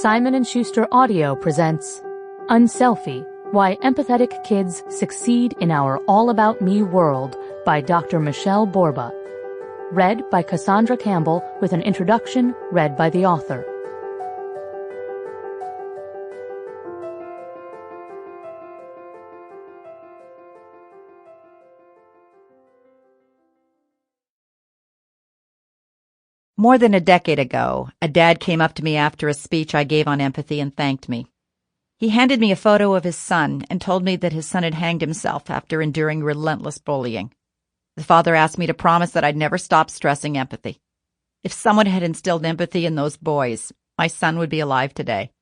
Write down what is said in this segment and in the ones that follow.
Simon & Schuster Audio presents UnSelfie, Why Empathetic Kids Succeed in Our All About Me World by Dr. Michele Borba. Read by Cassandra Campbell with an introduction read by the author. More than a decade ago, a dad came up to me after a speech I gave on empathy and thanked me. He handed me a photo of his son and told me that his son had hanged himself after enduring relentless bullying. The father asked me to promise that I'd never stop stressing empathy. If someone had instilled empathy in those boys, my son would be alive today.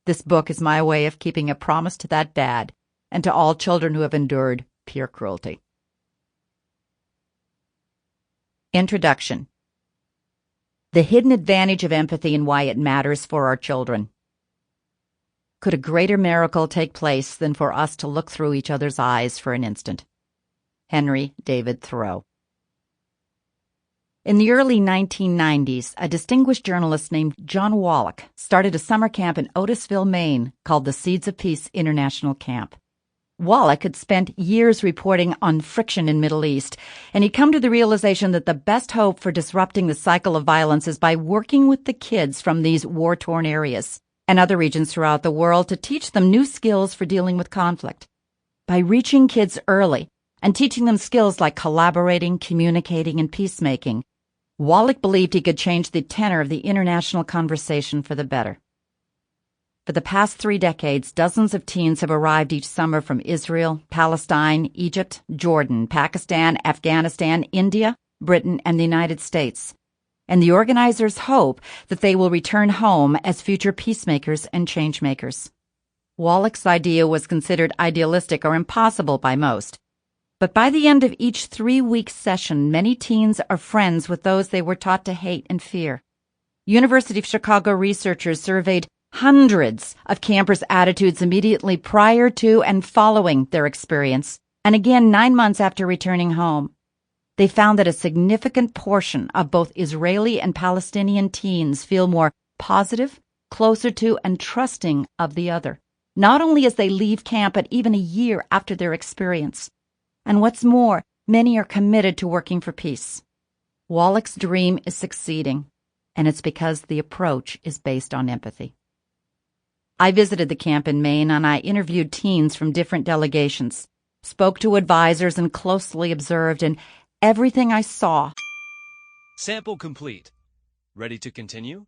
This book is my way of keeping a promise to that dad and to all children who have endured peer cruelty. Introduction. The hidden advantage of empathy and why it matters for our children. Could a greater miracle take place than for us to look through each other's eyes for an instant? Henry David Thoreau. In the early 1990s, a distinguished journalist named John Wallach started a summer camp in Otisville, Maine, called the Seeds of Peace International Camp. Wallach had spent years reporting on friction in Middle East, and he'd come to the realization that the best hope for disrupting the cycle of violence is by working with the kids from these war-torn areas and other regions throughout the world to teach them new skills for dealing with conflict. By reaching kids early and teaching them skills like collaborating, communicating, and peacemaking, Wallach believed he could change the tenor of the international conversation for the better. For the past 3 decades, dozens of teens have arrived each summer from Israel, Palestine, Egypt, Jordan, Pakistan, Afghanistan, India, Britain, and the United States. And the organizers hope that they will return home as future peacemakers and changemakers. Wallach's idea was considered idealistic or impossible by most. But by the end of each 3-week session, many teens are friends with those they were taught to hate and fear. University of Chicago researchers surveyed hundreds of campers' attitudes immediately prior to and following their experience, and again 9 months after returning home. They found that a significant portion of both Israeli and Palestinian teens feel more positive, closer to, and trusting of the other, not only as they leave camp, but even a year after their experience. And what's more, many are committed to working for peace. Wallach's dream is succeeding, and it's because the approach is based on empathy. I visited the camp in Maine, and I interviewed teens from different delegations, spoke to advisors, and closely observed, and everything I saw. Sample complete. Ready to continue?